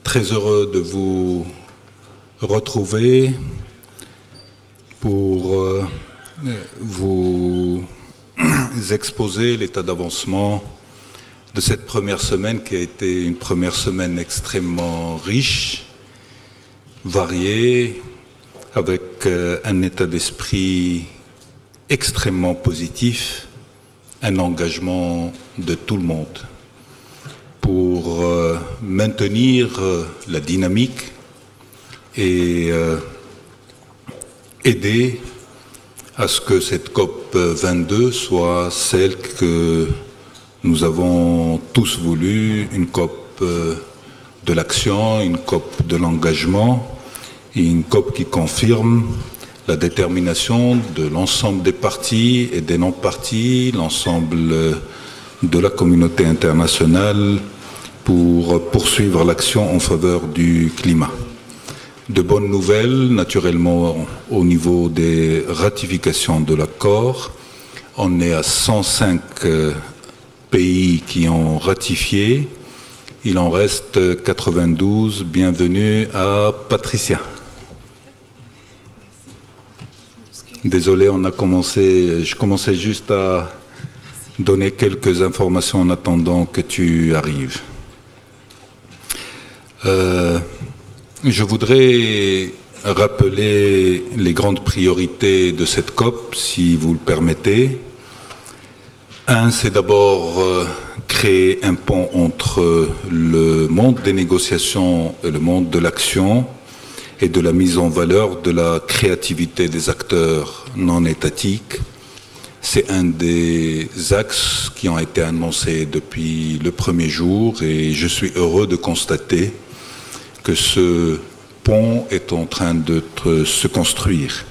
Très heureux de vous retrouver pour vous exposer l'état d'avancement de cette première semaine qui a été une première semaine extrêmement riche, variée, avec un état d'esprit extrêmement positif, un engagement de tout le monde pour maintenir la dynamique et aider à ce que cette COP 22 soit celle que nous avons tous voulu, une COP de l'action, une COP de l'engagement et une COP qui confirme la détermination de l'ensemble des partis et des non-partis, l'ensemble de la communauté internationale pour poursuivre l'action en faveur du climat. De bonnes nouvelles, naturellement, au niveau des ratifications de l'accord. On est à 105 pays qui ont ratifié. Il en reste 92. Bienvenue à Patricia. Désolé, je commençais juste à donner quelques informations en attendant que tu arrives. Je voudrais rappeler les grandes priorités de cette COP, si vous le permettez. Un, c'est d'abord créer un pont entre le monde des négociations et le monde de l'action et de la mise en valeur de la créativité des acteurs non étatiques. C'est un des axes qui ont été annoncés depuis le premier jour et je suis heureux de constater que ce pont est en train de se construire.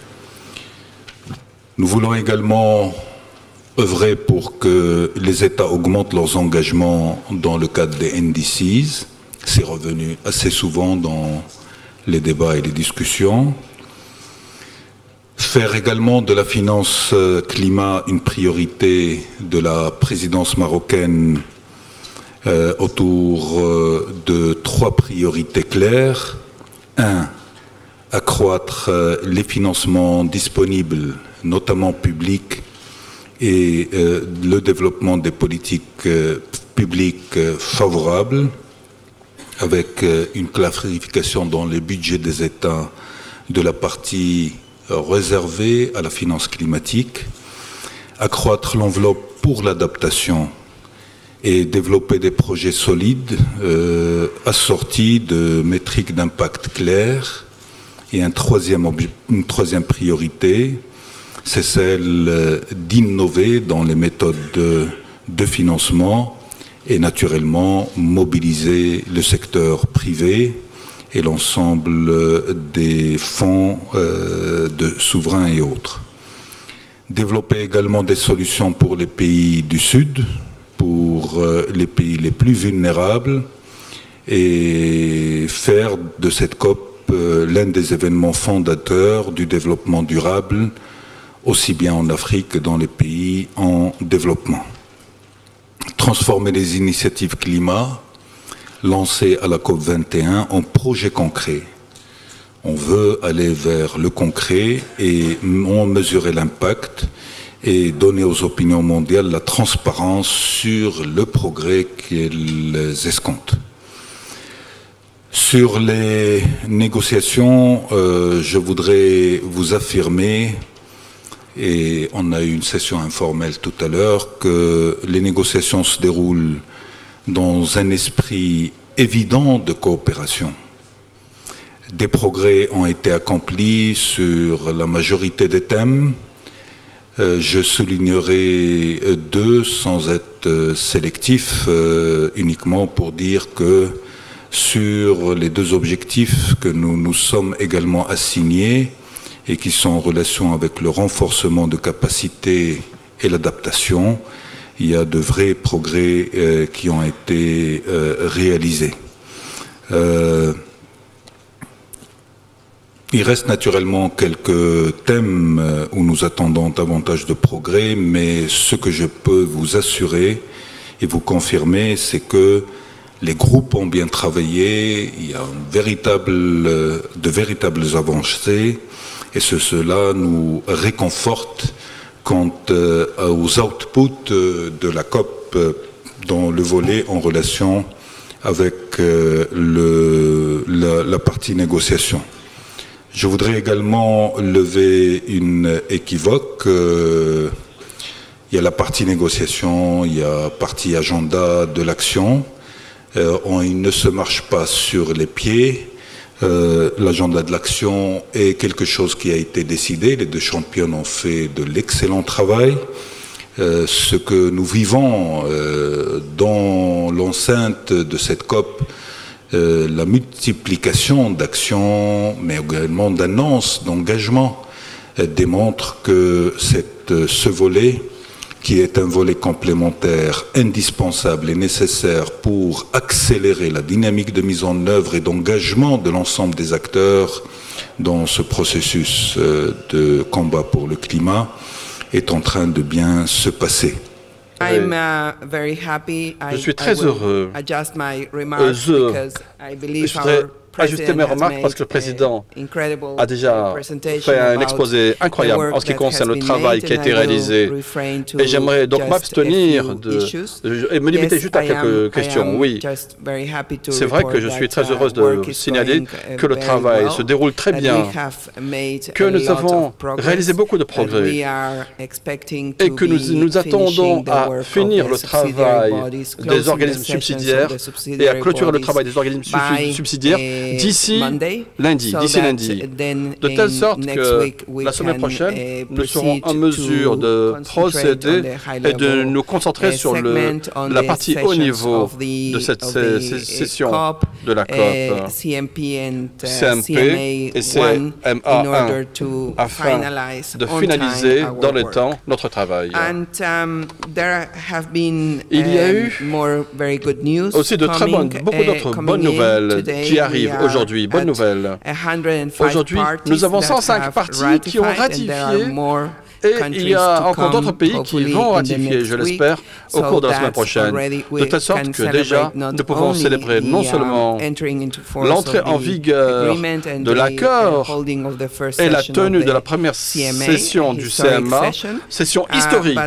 Nous voulons également œuvrer pour que les États augmentent leurs engagements dans le cadre des NDCs. C'est revenu assez souvent dans les débats et les discussions. Faire également de la finance climat une priorité de la présidence marocaine autour de 3 priorités claires. 1. Accroître les financements disponibles, notamment publics, et le développement des politiques publiques favorables, avec une clarification dans les budgets des États de la partie réservée à la finance climatique. Accroître l'enveloppe pour l'adaptation et développer des projets solides assortis de métriques d'impact claires. Et une troisième priorité, c'est celle d'innover dans les méthodes de financement et naturellement mobiliser le secteur privé et l'ensemble des fonds de souverains et autres. Développer également des solutions pour les pays du Sud, pour les pays les plus vulnérables et faire de cette COP l'un des événements fondateurs du développement durable, aussi bien en Afrique que dans les pays en développement. Transformer les initiatives climat lancées à la COP 21 en projets concrets. On veut aller vers le concret et en mesurer l'impact et donner aux opinions mondiales la transparence sur le progrès qu'elles escomptent. Sur les négociations, je voudrais vous affirmer, et on a eu une session informelle tout à l'heure, que les négociations se déroulent dans un esprit évident de coopération. Des progrès ont été accomplis sur la majorité des thèmes. Je soulignerai 2 sans être sélectif, uniquement pour dire que sur les 2 objectifs que nous nous sommes également assignés et qui sont en relation avec le renforcement de capacités et l'adaptation, il y a de vrais progrès qui ont été réalisés. Il reste naturellement quelques thèmes où nous attendons davantage de progrès, mais ce que je peux vous assurer et vous confirmer, c'est que les groupes ont bien travaillé, il y a de véritables avancées, et cela nous réconforte quant aux outputs de la COP dans le volet en relation avec la partie négociation. Je voudrais également lever une équivoque. Il y a la partie négociation, il y a la partie agenda de l'action. Il ne se marche pas sur les pieds. L'agenda de l'action est quelque chose qui a été décidé. Les deux championnes ont fait de l'excellent travail. Ce que nous vivons dans l'enceinte de cette COP, la multiplication d'actions, mais également d'annonces, d'engagements, démontre que ce volet, qui est un volet complémentaire indispensable et nécessaire pour accélérer la dynamique de mise en œuvre et d'engagement de l'ensemble des acteurs dans ce processus de combat pour le climat, est en train de bien se passer. Je suis très heureux. Je voudrais ajuster mes remarques parce que le président a déjà fait un exposé incroyable en ce qui concerne le travail qui a été réalisé. Et j'aimerais donc m'abstenir et me limiter juste à quelques questions. Oui, c'est vrai que je suis très heureuse de signaler que le travail se déroule très bien, que nous avons réalisé beaucoup de progrès et que nous attendons à finir le travail des organismes subsidiaires et à clôturer le travail des organismes subsidiaires d'ici lundi, de telle sorte que la semaine prochaine, nous serons en mesure de procéder et de nous concentrer sur la partie haut niveau de cette session de la COP, CMP et CMA1, afin de finaliser dans le temps notre travail. Il y a eu aussi beaucoup d'autres bonnes nouvelles qui arrivent aujourd'hui. Bonne nouvelle. Aujourd'hui, nous avons 105 parties qui ont ratifié et il y a encore d'autres pays qui vont ratifier, je l'espère, au cours de la semaine prochaine. De telle sorte que déjà, nous pouvons célébrer non seulement l'entrée en vigueur de l'accord et la tenue de la première session du CMA, session historique,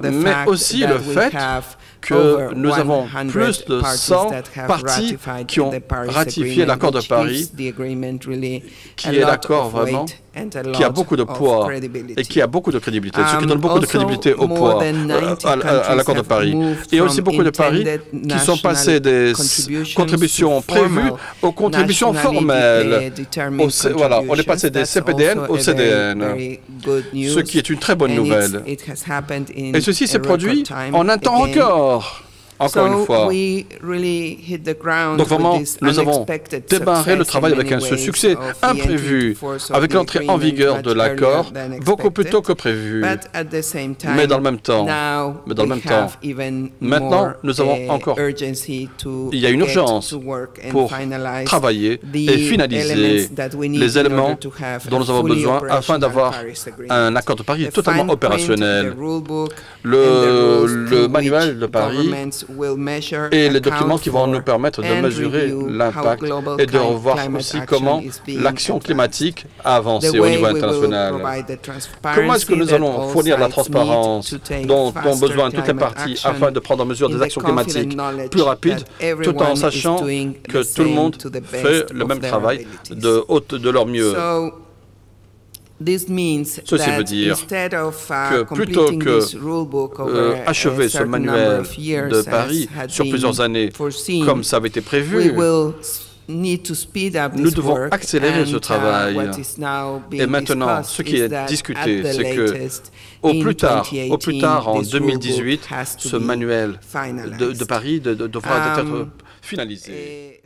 mais aussi le fait que nous avons plus de 100 parties qui ont ratifié l'accord de Paris, qui est l'accord vraiment qui a beaucoup de poids et qui a beaucoup de crédibilité, ce qui donne beaucoup de crédibilité au poids à l'accord de Paris. Il y a aussi beaucoup de paris qui sont passés des contributions prévues aux contributions formelles. Voilà, on est passé des CPDN au CDN, ce qui est une très bonne nouvelle. Et ceci s'est produit en un temps record. Encore une fois. Donc vraiment, nous avons démarré le travail avec un succès imprévu, avec l'entrée en vigueur de l'accord, beaucoup plus tôt que prévu. Mais dans le même temps, maintenant, nous avons encore, il y a une urgence pour travailler et finaliser les éléments dont nous avons besoin afin d'avoir un accord de Paris totalement opérationnel. Le manuel de Paris et les documents qui vont nous permettre de mesurer l'impact et de revoir aussi comment l'action climatique a avancé au niveau international. Comment est-ce que nous allons fournir la transparence dont ont besoin toutes les parties afin de prendre en mesure des actions climatiques plus rapides, tout en sachant que tout le monde fait le même travail de leur mieux. Ceci veut dire que plutôt que achever ce manuel de Paris sur plusieurs années, comme ça avait été prévu, nous devons accélérer ce travail. Et maintenant, ce qui est discuté, c'est que au plus tard en 2018, ce manuel de Paris devra être finalisé.